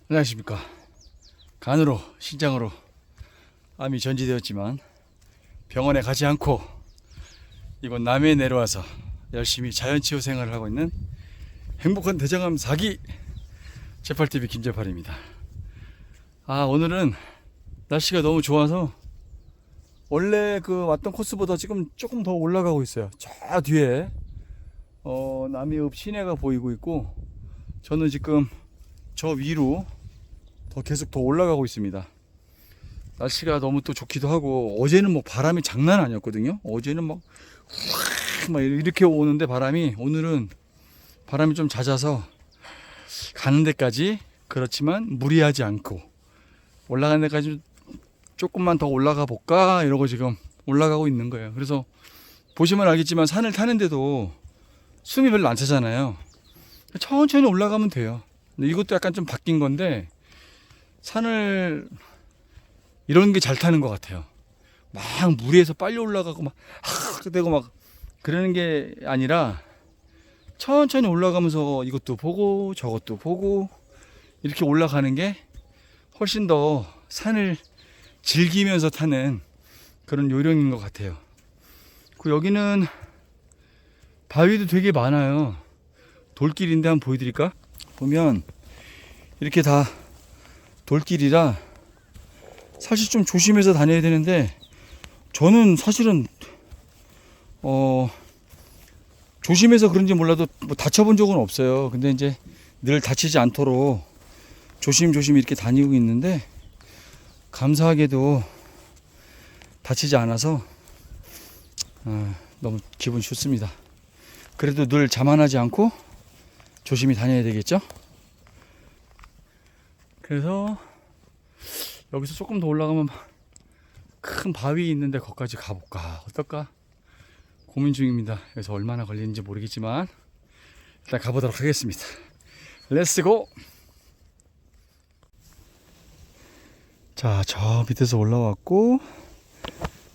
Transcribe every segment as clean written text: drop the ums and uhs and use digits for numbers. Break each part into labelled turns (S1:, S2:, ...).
S1: 안녕하십니까. 간으로 신장으로 암이 전지되었지만 병원에 가지 않고 이곳 남해에 내려와서 열심히 자연치유 생활을 하고 있는 행복한 대장암 4기 재팔TV 김재팔입니다. 오늘은 날씨가 너무 좋아서 원래 왔던 코스보다 지금 조금 더 올라가고 있어요. 저 뒤에 남해읍 시내가 보이고 있고, 저는 지금 저 위로 계속 더 올라가고 있습니다. 날씨가 너무 또 좋기도 하고, 어제는 바람이 장난 아니었거든요. 어제는 막 이렇게 오는데 바람이, 오늘은 바람이 좀 잦아서 가는 데까지, 그렇지만 무리하지 않고 올라가는 데까지 조금만 더 올라가 볼까 이러고 지금 올라가고 있는 거예요. 그래서 보시면 알겠지만 산을 타는데도 숨이 별로 안 차잖아요. 천천히 올라가면 돼요. 근데 이것도 약간 좀 바뀐 건데, 산을 이런 게 잘 타는 것 같아요. 막 무리해서 빨리 올라가고 막 되고 막 그러는 게 아니라 천천히 올라가면서 이것도 보고 저것도 보고 이렇게 올라가는 게 훨씬 더 산을 즐기면서 타는 그런 요령인 것 같아요. 여기는 바위도 되게 많아요. 돌길인데 한번 보여드릴까? 보면 이렇게 다 돌길이라 사실 좀 조심해서 다녀야 되는데, 저는 사실은 조심해서 그런지 몰라도 다쳐본 적은 없어요. 근데 이제 늘 다치지 않도록 조심조심 이렇게 다니고 있는데, 감사하게도 다치지 않아서 너무 기분 좋습니다. 그래도 늘 자만하지 않고 조심히 다녀야 되겠죠? 그래서 여기서 조금 더 올라가면 큰 바위 있는데 거기까지 가볼까 어떨까 고민 중입니다. 그래서 얼마나 걸리는지 모르겠지만 일단 가보도록 하겠습니다. 렛츠고! 자, 저 밑에서 올라왔고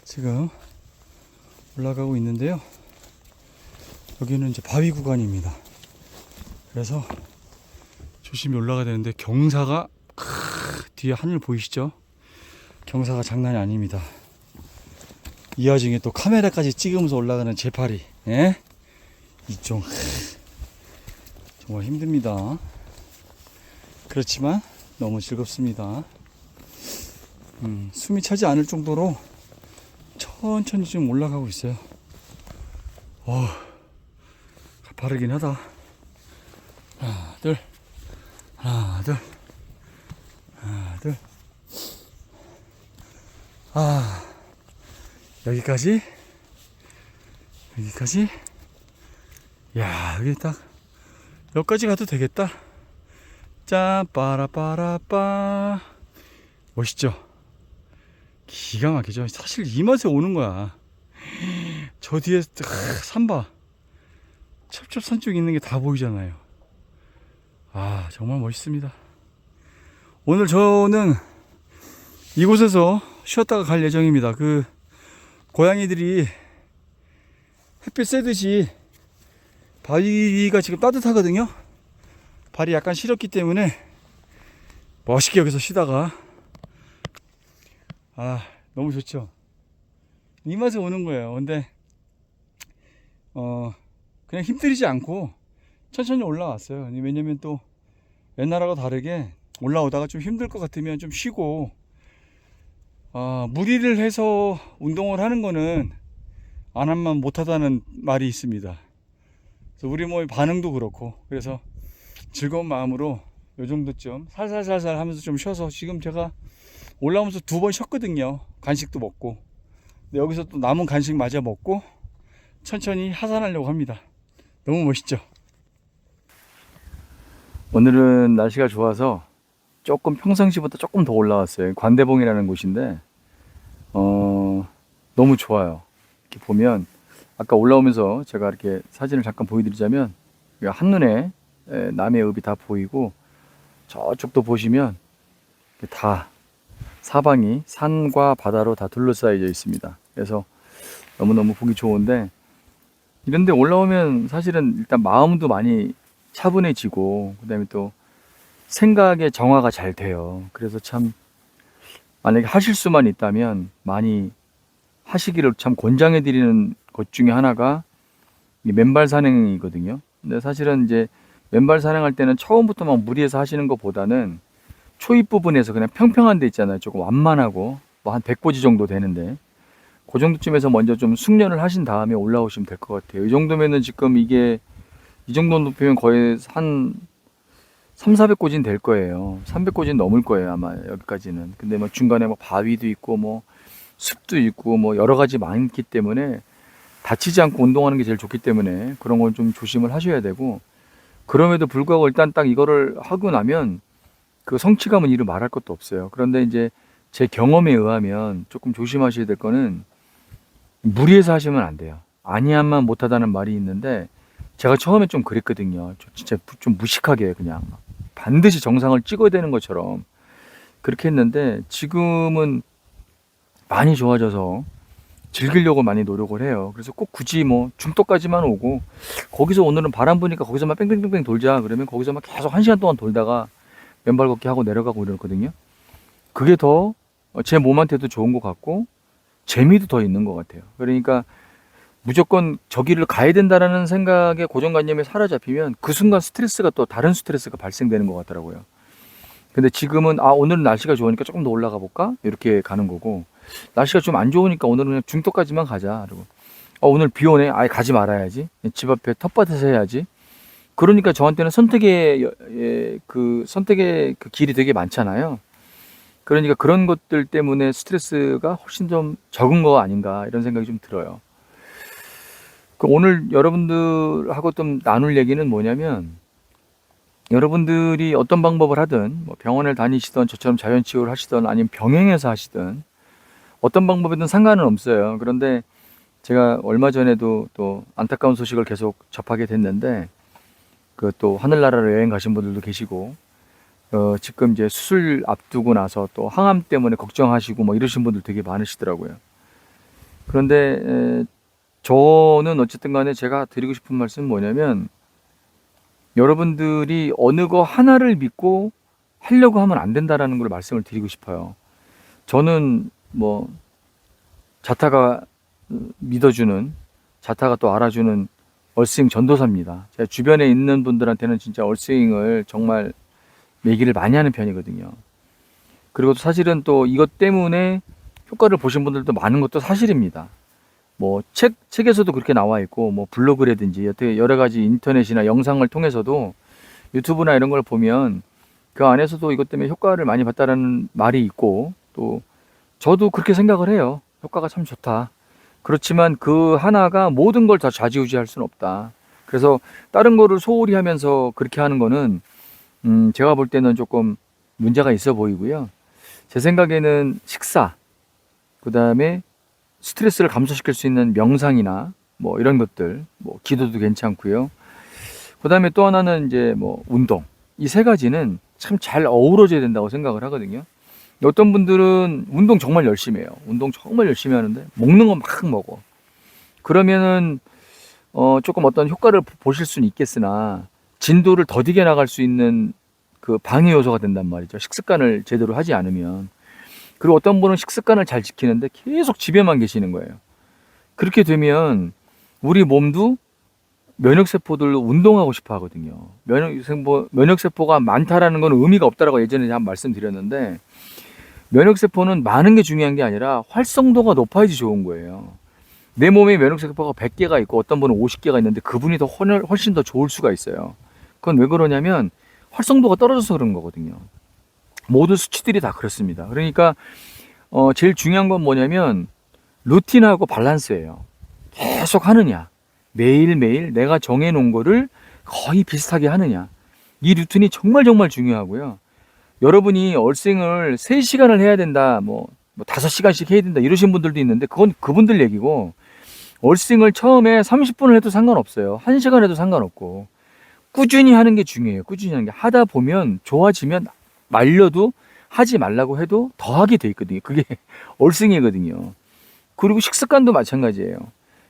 S1: 지금 올라가고 있는데요. 여기는 이제 바위 구간입니다. 그래서 조심히 올라가야 되는데, 경사가 뒤에 하늘 보이시죠? 경사가 장난이 아닙니다. 이 와중에 또 카메라까지 찍으면서 올라가는 재팔이, 예? 이쪽 정말 힘듭니다. 그렇지만 너무 즐겁습니다. 숨이 차지 않을 정도로 천천히 좀 올라가고 있어요. 가파르긴 하다. 하나 둘 하나 둘 하나 둘. 여기까지. 야, 여기 딱 여기까지 가도 되겠다. 짠 빠라빠라빠. 멋있죠? 기가 막히죠? 사실 이 맛에 오는 거야. 저 뒤에 산봐. 첩첩산 쪽에 있는 게 다 보이잖아요. 정말 멋있습니다. 오늘 저는 이곳에서 쉬었다가 갈 예정입니다. 고양이들이 햇빛 쐬듯이 바위가 지금 따뜻하거든요. 발이 약간 시렸기 때문에 멋있게 여기서 쉬다가, 너무 좋죠. 이 맛에 오는 거예요. 근데 그냥 힘들이지 않고 천천히 올라왔어요. 왜냐면 또 옛날하고 다르게 올라오다가 좀 힘들 것 같으면 좀 쉬고, 무리를 해서 운동을 하는 거는 안 하면 못하다는 말이 있습니다. 그래서 우리 몸의 반응도 그렇고, 그래서 즐거운 마음으로 요 정도쯤 살살살살 하면서 좀 쉬어서, 지금 제가 올라오면서 2번 쉬었거든요. 간식도 먹고. 근데 여기서 또 남은 간식 마저 먹고 천천히 하산하려고 합니다. 너무 멋있죠? 오늘은 날씨가 좋아서 조금 평상시보다 조금 더 올라왔어요. 관대봉이라는 곳인데 너무 좋아요. 이렇게 보면, 아까 올라오면서 제가 이렇게 사진을 잠깐 보여드리자면, 한눈에 남해읍이 다 보이고, 저쪽도 보시면 다 사방이 산과 바다로 다 둘러싸여져 있습니다. 그래서 너무너무 보기 좋은데, 이런데 올라오면 사실은 일단 마음도 많이 차분해지고, 그 다음에 또 생각의 정화가 잘 돼요. 그래서 참 만약에 하실 수만 있다면 많이 하시기를 참 권장해 드리는 것 중에 하나가 이 맨발 산행이거든요. 근데 사실은 이제 맨발 산행할 때는 처음부터 막 무리해서 하시는 것보다는 초입 부분에서 그냥 평평한 데 있잖아요. 조금 완만하고 뭐 한 100보지 정도 되는데 그 정도쯤에서 먼저 좀 숙련을 하신 다음에 올라오시면 될 것 같아요. 이 정도면은 지금 이게 이 정도 높이면 거의 한 3, 400고지는 될 거예요. 300고지는 넘을 거예요, 아마 여기까지는. 근데 뭐 중간에 뭐 바위도 있고 뭐 숲도 있고 뭐 여러 가지 많기 때문에 다치지 않고 운동하는 게 제일 좋기 때문에 그런 건 좀 조심을 하셔야 되고, 그럼에도 불구하고 일단 딱 이거를 하고 나면 그 성취감은 이루 말할 것도 없어요. 그런데 이제 제 경험에 의하면 조금 조심하셔야 될 거는 무리해서 하시면 안 돼요. 아니야만 못하다는 말이 있는데 제가 처음에 좀 그랬거든요. 진짜 좀 무식하게 그냥 반드시 정상을 찍어야 되는 것처럼 그렇게 했는데 지금은 많이 좋아져서 즐기려고 많이 노력을 해요. 그래서 꼭 굳이 뭐 중도까지만 오고 거기서 오늘은 바람 부니까 거기서만 뺑뺑뺑뺑 돌자 그러면 거기서만 계속 1시간 동안 돌다가 맨발 걷기 하고 내려가고 이러거든요. 그게 더 제 몸한테도 좋은 것 같고 재미도 더 있는 것 같아요. 그러니까 무조건 저기를 가야 된다라는 생각에 고정관념에 사로잡히면 그 순간 스트레스가 또 다른 스트레스가 발생되는 것 같더라고요. 근데 지금은 오늘은 날씨가 좋으니까 조금 더 올라가 볼까? 이렇게 가는 거고, 날씨가 좀 안 좋으니까 오늘은 그냥 중도까지만 가자. 그리고 오늘 비 오네. 아예 가지 말아야지. 집 앞에 텃밭에서 해야지. 그러니까 저한테는 선택의 그 길이 되게 많잖아요. 그러니까 그런 것들 때문에 스트레스가 훨씬 좀 적은 거 아닌가 이런 생각이 좀 들어요. 오늘 여러분들하고 좀 나눌 얘기는 뭐냐면, 여러분들이 어떤 방법을 하든 뭐 병원을 다니시던 저처럼 자연치유를 하시던 아니면 병행해서 하시든 어떤 방법이든 상관은 없어요. 그런데 제가 얼마 전에도 또 안타까운 소식을 계속 접하게 됐는데, 그 또 하늘나라로 여행 가신 분들도 계시고 지금 이제 수술 앞두고 나서 또 항암 때문에 걱정하시고 뭐 이러신 분들 되게 많으시더라고요. 그런데 저는 어쨌든 간에 제가 드리고 싶은 말씀은 뭐냐면, 여러분들이 어느 거 하나를 믿고 하려고 하면 안 된다라는 걸 말씀을 드리고 싶어요. 저는 뭐 자타가 믿어주는, 자타가 또 알아주는 얼스윙 전도사입니다. 제가 주변에 있는 분들한테는 진짜 얼스윙을 정말 얘기를 많이 하는 편이거든요. 그리고 사실은 또 이것 때문에 효과를 보신 분들도 많은 것도 사실입니다. 뭐 책에서도 그렇게 나와 있고, 뭐 블로그라든지 여러 가지 인터넷이나 영상을 통해서도 유튜브나 이런 걸 보면 그 안에서도 이것 때문에 효과를 많이 봤다라는 말이 있고, 또 저도 그렇게 생각을 해요. 효과가 참 좋다. 그렇지만 그 하나가 모든 걸 다 좌지우지할 수는 없다. 그래서 다른 거를 소홀히 하면서 그렇게 하는 거는 제가 볼 때는 조금 문제가 있어 보이고요. 제 생각에는 식사, 그 다음에 스트레스를 감소시킬 수 있는 명상이나 뭐 이런 것들, 뭐 기도도 괜찮고요. 그 다음에 또 하나는 이제 뭐 운동. 이 세 가지는 참 잘 어우러져야 된다고 생각을 하거든요. 어떤 분들은 운동 정말 열심히 해요. 운동 정말 열심히 하는데 먹는 건 막 먹어. 그러면은 조금 어떤 효과를 보실 수는 있겠으나 진도를 더디게 나갈 수 있는 그 방해 요소가 된단 말이죠. 식습관을 제대로 하지 않으면. 그리고 어떤 분은 식습관을 잘 지키는데 계속 집에만 계시는 거예요. 그렇게 되면 우리 몸도 면역세포들로 운동하고 싶어 하거든요. 면역세포가 많다라는 건 의미가 없다라고 예전에 한번 말씀드렸는데, 면역세포는 많은 게 중요한 게 아니라 활성도가 높아야지 좋은 거예요. 내 몸에 면역세포가 100개가 있고 어떤 분은 50개가 있는데 그분이 더 훨씬 더 좋을 수가 있어요. 그건 왜 그러냐면 활성도가 떨어져서 그런 거거든요. 모든 수치들이 다 그렇습니다. 그러니까 제일 중요한 건 뭐냐면 루틴하고 밸런스예요. 계속 하느냐, 매일매일 내가 정해놓은 거를 거의 비슷하게 하느냐, 이 루틴이 정말 정말 중요하고요. 여러분이 얼싱을 3시간을 해야 된다, 뭐 5시간씩 해야 된다 이러신 분들도 있는데 그건 그분들 얘기고, 얼싱을 처음에 30분을 해도 상관없어요. 1시간 해도 상관없고 꾸준히 하는 게 중요해요. 꾸준히 하는 게, 하다 보면 좋아지면 말려도 하지 말라고 해도 더 하게 돼 있거든요. 그게 얼싱이거든요. 그리고 식습관도 마찬가지예요.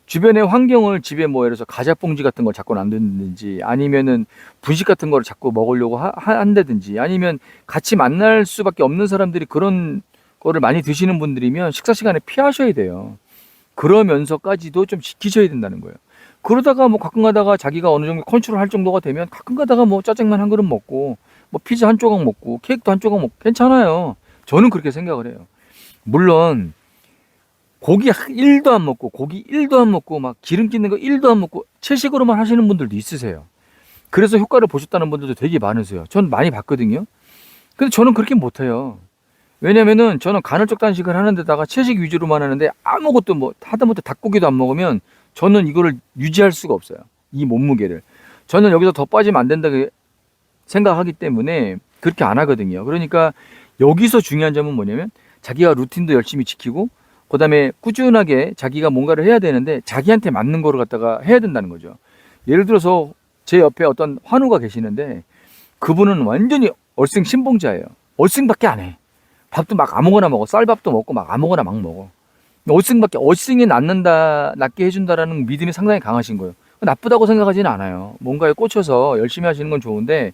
S2: 주변의 환경을 집에 뭐 예를 들어서 과자 봉지 같은 걸 자꾸 놔둔다든지 아니면은 분식 같은 거를 자꾸 먹으려고 한다든지 아니면 같이 만날 수밖에 없는 사람들이 그런 거를 많이 드시는 분들이면 식사 시간에 피하셔야 돼요. 그러면서까지도 좀 지키셔야 된다는 거예요. 그러다가 뭐 가끔 가다가 자기가 어느 정도 컨트롤 할 정도가 되면 가끔 가다가 뭐 짜장면 한 그릇 먹고 뭐 피자 한 조각 먹고 케이크도 한 조각 먹고 괜찮아요. 저는 그렇게 생각을 해요. 물론 고기 1도 안 먹고 고기 1도 안 먹고 막 기름 끼는 거 1도 안 먹고 채식으로만 하시는 분들도 있으세요. 그래서 효과를 보셨다는 분들도 되게 많으세요. 전 많이 봤거든요. 근데 저는 그렇게 못해요. 왜냐면은 저는 간헐적 단식을 하는데다가 채식 위주로만 하는데 아무것도 뭐 하다못해 닭고기도 안 먹으면 저는 이거를 유지할 수가 없어요. 이 몸무게를. 저는 여기서 더 빠지면 안 된다 생각하기 때문에 그렇게 안 하거든요. 그러니까 여기서 중요한 점은 뭐냐면 자기가 루틴도 열심히 지키고 그다음에 꾸준하게 자기가 뭔가를 해야 되는데 자기한테 맞는 거를 갖다가 해야 된다는 거죠. 예를 들어서 제 옆에 어떤 환우가 계시는데 그분은 완전히 얼생 신봉자예요. 얼생밖에 안 해. 밥도 막 아무거나 먹어. 쌀밥도 먹고 막 아무거나 막 먹어. 얼생이 낫게 해준다라는 믿음이 상당히 강하신 거예요. 나쁘다고 생각하지는 않아요. 뭔가에 꽂혀서 열심히 하시는 건 좋은데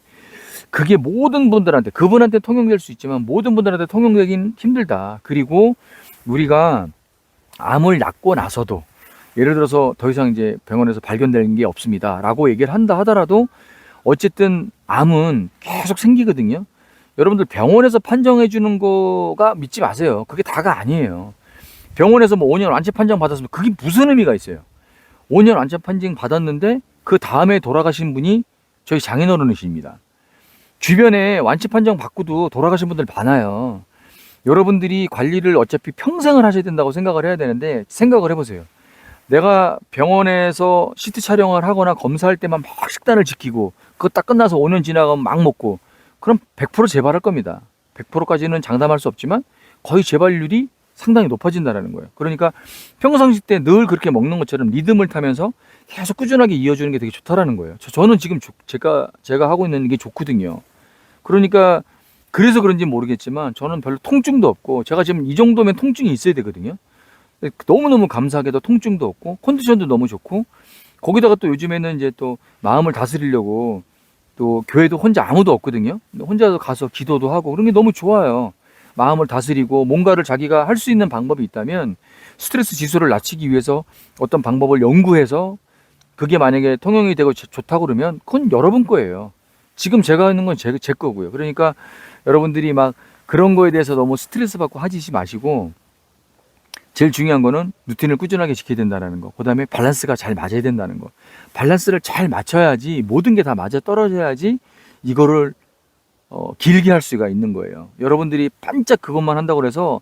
S2: 그게 모든 분들한테 그분한테 통용될 수 있지만 모든 분들한테 통용되긴 힘들다. 그리고 우리가 암을 낳고 나서도 예를 들어서 더 이상 이제 병원에서 발견되는 게 없습니다 라고 얘기를 한다 하더라도 어쨌든 암은 계속 생기거든요. 여러분들 병원에서 판정해 주는 거가 믿지 마세요. 그게 다가 아니에요. 병원에서 뭐 5년 완치 판정 받았으면 그게 무슨 의미가 있어요. 5년 완치 판정 받았는데 그 다음에 돌아가신 분이 저희 장인어른이십니다. 주변에 완치 판정 받고도 돌아가신 분들 많아요. 여러분들이 관리를 어차피 평생을 하셔야 된다고 생각을 해야 되는데 생각을 해보세요. 내가 병원에서 CT 촬영을 하거나 검사할 때만 막 식단을 지키고 그거 딱 끝나서 5년 지나가면 막 먹고 그럼 100% 재발할 겁니다. 100%까지는 장담할 수 없지만 거의 재발률이 상당히 높아진다는 거예요. 그러니까 평상시 때 늘 그렇게 먹는 것처럼 리듬을 타면서 계속 꾸준하게 이어주는 게 되게 좋다라는 거예요. 저는 지금 제가 하고 있는 게 좋거든요. 그러니까 그래서 그런지 모르겠지만 저는 별로 통증도 없고 제가 지금 이 정도면 통증이 있어야 되거든요. 너무너무 감사하게도 통증도 없고 컨디션도 너무 좋고 거기다가 또 요즘에는 이제 또 마음을 다스리려고 또 교회도 혼자 아무도 없거든요. 혼자 가서 기도도 하고 그런 게 너무 좋아요. 마음을 다스리고 뭔가를 자기가 할 수 있는 방법이 있다면 스트레스 지수를 낮추기 위해서 어떤 방법을 연구해서 그게 만약에 통용이 되고 좋다고 그러면 그건 여러분 거예요. 지금 제가 하는 건 제 거고요. 그러니까 여러분들이 막 그런 거에 대해서 너무 스트레스 받고 하지 마시고 제일 중요한 거는 루틴을 꾸준하게 지켜야 된다는 거. 그다음에 밸런스가 잘 맞아야 된다는 거. 밸런스를 잘 맞춰야지 모든 게 다 맞아 떨어져야지 이거를 길게 할 수가 있는 거예요. 여러분들이 반짝 그것만 한다고 해서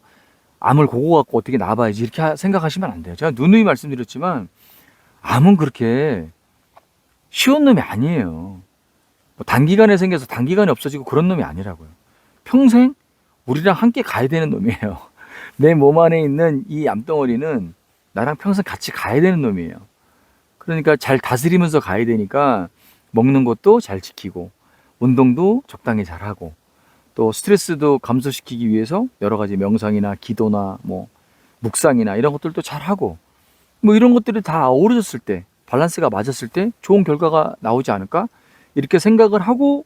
S2: 암을 그거 갖고 어떻게 나아봐야지 이렇게 생각하시면 안 돼요. 제가 누누이 말씀드렸지만 암은 그렇게 쉬운 놈이 아니에요. 뭐 단기간에 생겨서 단기간에 없어지고 그런 놈이 아니라고요. 평생 우리랑 함께 가야 되는 놈이에요. 내 몸 안에 있는 이 암덩어리는 나랑 평생 같이 가야 되는 놈이에요. 그러니까 잘 다스리면서 가야 되니까 먹는 것도 잘 지키고 운동도 적당히 잘하고 또 스트레스도 감소시키기 위해서 여러 가지 명상이나 기도나 뭐 묵상이나 이런 것들도 잘하고 뭐 이런 것들이 다 어우러졌을 때 밸런스가 맞았을 때 좋은 결과가 나오지 않을까 이렇게 생각을 하고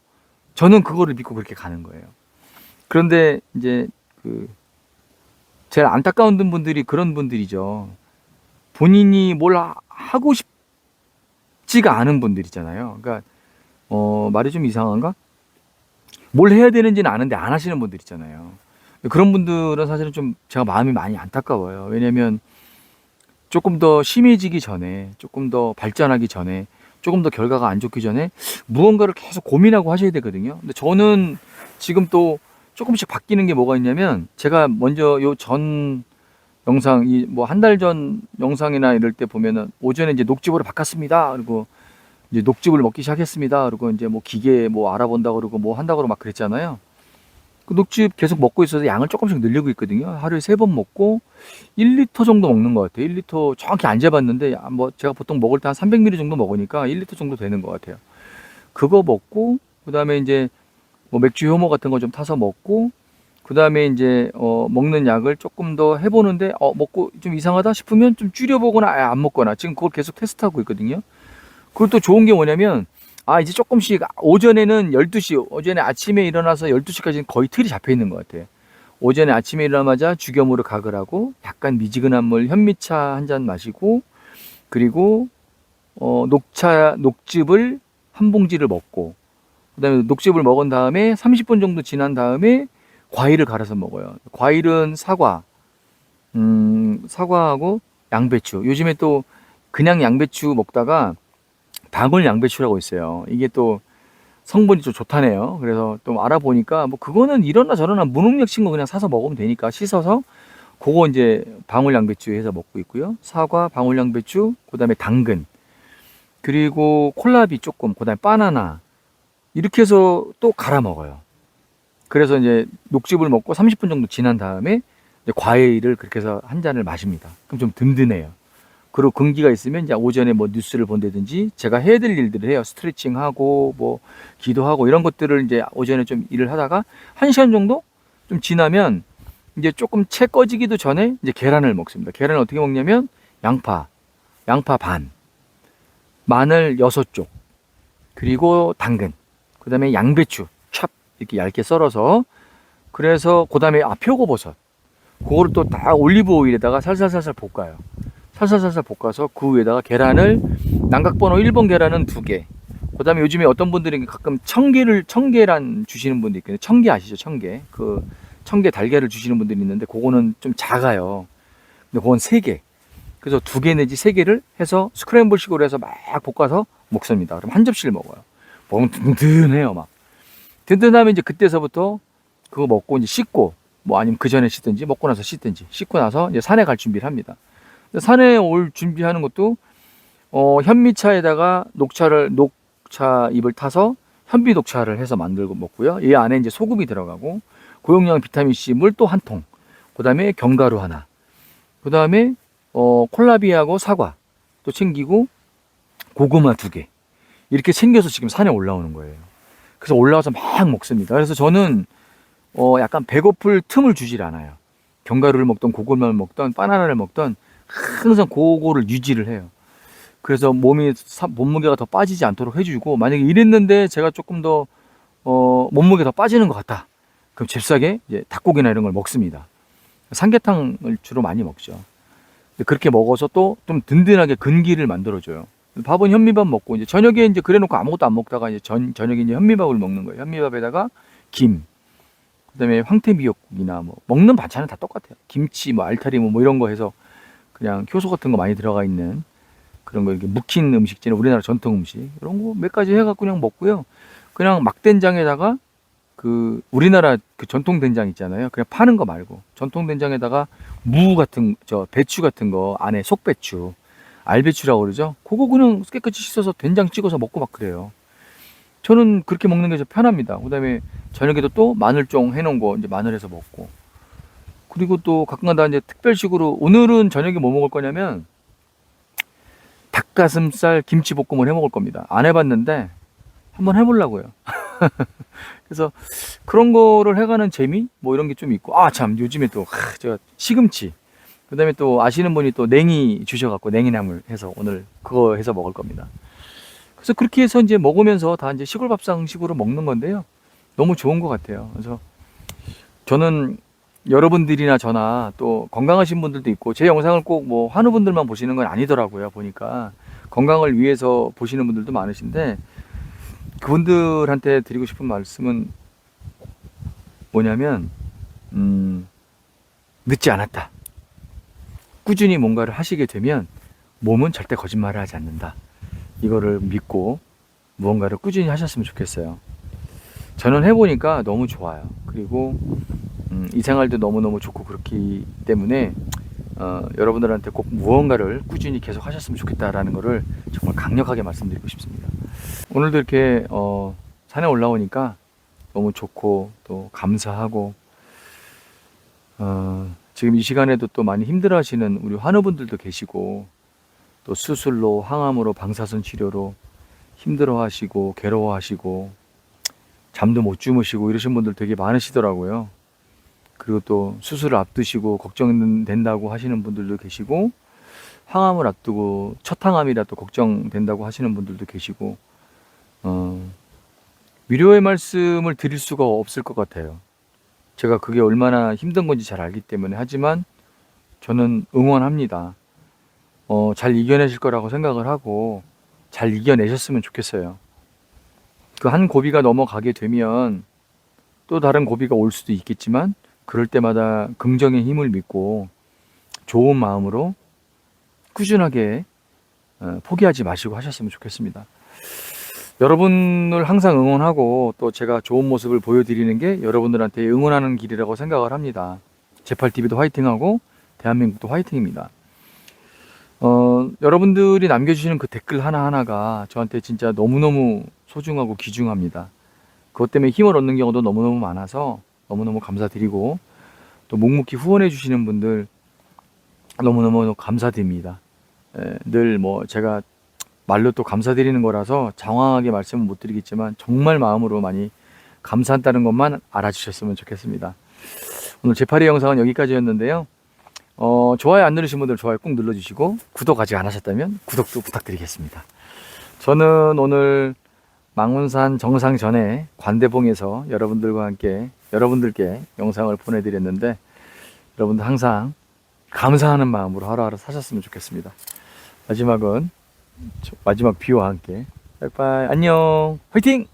S2: 저는 그거를 믿고 그렇게 가는 거예요. 그런데 이제 제일 안타까운 분들이 그런 분들이죠. 본인이 뭘 하고 싶지가 않은 분들이잖아요. 그러니까 말이 좀 이상한가? 뭘 해야 되는지는 아는데 안 하시는 분들 있잖아요. 그런 분들은 사실은 좀 제가 마음이 많이 안타까워요. 왜냐면 조금 더 심해지기 전에, 조금 더 발전하기 전에, 조금 더 결과가 안 좋기 전에 무언가를 계속 고민하고 하셔야 되거든요. 근데 저는 지금 또 조금씩 바뀌는 게 뭐가 있냐면 제가 먼저 요 전 영상 이 뭐 한 달 전 영상이나 이럴 때 보면은 오전에 이제 녹즙으로 바꿨습니다. 그리고 이제 녹즙을 먹기 시작했습니다. 그리고 이제 뭐 기계 뭐 알아본다 그러고 뭐 한다고 막 그랬잖아요. 그 녹즙 계속 먹고 있어서 양을 조금씩 늘리고 있거든요. 하루에 3번 먹고 1리터 정도 먹는 것 같아요. 1리터 정확히 안 재봤는데 뭐 제가 보통 먹을 때 한 300ml 정도 먹으니까 1리터 정도 되는 것 같아요. 그거 먹고 그다음에 이제 뭐 맥주 효모 같은 거 좀 타서 먹고 그 다음에 이제 먹는 약을 조금 더 해보는데 먹고 좀 이상하다 싶으면 좀 줄여보거나 아예 안 먹거나 지금 그걸 계속 테스트하고 있거든요. 그리고 또 좋은 게 뭐냐면 이제 조금씩 오전에는 12시 오전에 아침에 일어나서 12시까지는 거의 틀이 잡혀 있는 것 같아요. 오전에 아침에 일어나자마자 죽염으로 각을 하고 약간 미지근한 물 현미차 한 잔 마시고 그리고 녹즙을 한 봉지를 먹고 그다음에 녹즙을 먹은 다음에 30분 정도 지난 다음에 과일을 갈아서 먹어요. 과일은 사과하고 양배추. 요즘에 또 그냥 양배추 먹다가 방울 양배추라고 있어요. 이게 또 성분이 좀 좋다네요. 그래서 또 알아보니까 뭐 그거는 이러나 저러나 무농약 친거 그냥 사서 먹으면 되니까 씻어서 그거 이제 방울 양배추 해서 먹고 있고요. 사과, 방울 양배추, 그다음에 당근, 그리고 콜라비 조금, 그다음에 바나나 이렇게 해서 또 갈아 먹어요. 그래서 이제 녹즙을 먹고 30분 정도 지난 다음에 이제 과일을 그렇게 해서 한 잔을 마십니다. 그럼 좀 든든해요. 그리고 금기가 있으면 이제 오전에 뭐 뉴스를 본다든지 제가 해야 될 일들을 해요. 스트레칭하고 뭐 기도하고 이런 것들을 이제 오전에 좀 일을 하다가 1시간 정도 좀 지나면 이제 조금 채 꺼지기도 전에 이제 계란을 먹습니다. 계란을 어떻게 먹냐면 양파 반, 마늘 6쪽, 그리고 당근, 그 다음에 양배추 찹 이렇게 얇게 썰어서 그래서 그 다음에 표고버섯 그거를 또 다 올리브 오일에다가 살살살살 볶아요. 살살살살 볶아서 그 위에다가 계란을 난각번호 1번 계란은 2개. 그 다음에 요즘에 어떤 분들이 가끔 청계란 주시는 분도 있거든요. 청계 아시죠? 청계. 그 청계 달걀을 주시는 분들이 있는데 그거는 좀 작아요. 근데 그건 3개. 그래서 2개 내지 3개를 해서 스크램블 식으로 해서 막 볶아서 먹습니다. 그럼 한 접시를 먹어요. 먹으면 든든해요, 막. 든든하면 이제 그때서부터 그거 먹고 이제 씻고 뭐 아니면 그 전에 씻든지 먹고 나서 씻든지 씻고 나서 이제 산에 갈 준비를 합니다. 산에 올 준비하는 것도 현미차에다가 녹차 잎을 타서 현미 녹차를 해서 만들고 먹고요. 이 안에 이제 소금이 들어가고 고용량 비타민 C 물 또 한 통. 그다음에 견과류 하나. 그다음에 콜라비하고 사과 또 챙기고 고구마 2개. 이렇게 챙겨서 지금 산에 올라오는 거예요. 그래서 올라와서 막 먹습니다. 그래서 저는 약간 배고플 틈을 주질 않아요. 견과류를 먹던 고구마를 먹던 바나나를 먹던 항상 그거를 유지를 해요. 그래서 몸무게가 더 빠지지 않도록 해주고 만약에 이랬는데 제가 조금 더 몸무게 더 빠지는 것 같다. 그럼 잽싸게 이제 닭고기나 이런 걸 먹습니다. 삼계탕을 주로 많이 먹죠. 그렇게 먹어서 또 좀 든든하게 근기를 만들어줘요. 밥은 현미밥 먹고 이제 저녁에 이제 그래놓고 아무것도 안 먹다가 이제 저녁에 이제 현미밥을 먹는 거예요. 현미밥에다가 김, 그다음에 황태미역국이나 뭐 먹는 반찬은 다 똑같아요. 김치, 뭐 알타리 뭐 이런 거 해서 그냥 효소 같은 거 많이 들어가 있는 그런 거 이렇게 묵힌 음식들은 우리나라 전통 음식 이런 거 몇 가지 해갖고 그냥 먹고요. 그냥 막된장에다가 그 우리나라 그 전통 된장 있잖아요. 그냥 파는 거 말고 전통 된장에다가 무 같은 배추 같은 거 안에 속배추, 알배추라고 그러죠. 그거 그냥 깨끗이 씻어서 된장 찍어서 먹고 막 그래요. 저는 그렇게 먹는 게 좀 편합니다. 그다음에 저녁에도 또 마늘종 해놓은 거 이제 마늘해서 먹고. 그리고 또 가끔가다 이제 특별식으로 오늘은 저녁에 뭐 먹을 거냐면 닭가슴살 김치볶음을 해 먹을 겁니다. 안 해봤는데 한번 해보려고요. 그래서 그런 거를 해가는 재미 뭐 이런 게 좀 있고 참 요즘에 또 제가 시금치 그다음에 또 아시는 분이 또 냉이 주셔갖고 냉이나물 해서 오늘 그거 해서 먹을 겁니다. 그래서 그렇게 해서 이제 먹으면서 다 이제 시골 밥상식으로 먹는 건데요. 너무 좋은 것 같아요. 그래서 저는 여러분들이나 저나 또 건강하신 분들도 있고 제 영상을 꼭 뭐 한우분들만 보시는 건 아니더라고요. 보니까 건강을 위해서 보시는 분들도 많으신데 그분들한테 드리고 싶은 말씀은 뭐냐면 늦지 않았다. 꾸준히 뭔가를 하시게 되면 몸은 절대 거짓말을 하지 않는다. 이거를 믿고 무언가를 꾸준히 하셨으면 좋겠어요. 저는 해보니까 너무 좋아요. 그리고 이 생활도 너무너무 좋고 그렇기 때문에 여러분들한테 꼭 무언가를 꾸준히 계속 하셨으면 좋겠다라는 거를 정말 강력하게 말씀드리고 싶습니다. 오늘도 이렇게 산에 올라오니까 너무 좋고 또 감사하고 지금 이 시간에도 또 많이 힘들어 하시는 우리 환우분들도 계시고 또 수술로 항암으로 방사선 치료로 힘들어 하시고 괴로워 하시고 잠도 못 주무시고 이러신 분들 되게 많으시더라고요. 그리고 또 수술을 앞두시고 걱정된다고 하시는 분들도 계시고, 항암을 앞두고 첫 항암이라 또 걱정된다고 하시는 분들도 계시고, 위로의 말씀을 드릴 수가 없을 것 같아요. 제가 그게 얼마나 힘든 건지 잘 알기 때문에. 하지만 저는 응원합니다. 잘 이겨내실 거라고 생각을 하고 잘 이겨내셨으면 좋겠어요. 그 한 고비가 넘어가게 되면 또 다른 고비가 올 수도 있겠지만, 그럴 때마다 긍정의 힘을 믿고 좋은 마음으로 꾸준하게 포기하지 마시고 하셨으면 좋겠습니다. 여러분을 항상 응원하고 또 제가 좋은 모습을 보여드리는 게 여러분들한테 응원하는 길이라고 생각을 합니다. 제팔TV도 화이팅하고 대한민국도 화이팅입니다. 여러분들이 남겨주시는 그 댓글 하나하나가 저한테 진짜 너무너무 소중하고 귀중합니다. 그것 때문에 힘을 얻는 경우도 너무너무 많아서 너무너무 감사드리고, 또 묵묵히 후원해 주시는 분들 너무너무 감사드립니다. 늘 뭐 제가 말로 또 감사드리는 거라서 장황하게 말씀은 못 드리겠지만 정말 마음으로 많이 감사한다는 것만 알아주셨으면 좋겠습니다. 오늘 제8회 영상은 여기까지였는데요. 좋아요 안 누르신 분들 좋아요 꼭 눌러주시고, 구독 아직 안 하셨다면 구독도 부탁드리겠습니다. 저는 오늘 망운산 정상 전에 관대봉에서 여러분들께 영상을 보내드렸는데, 여러분들 항상 감사하는 마음으로 하루하루 사셨으면 좋겠습니다. 마지막 비와 함께 빠이빠이 안녕 화이팅!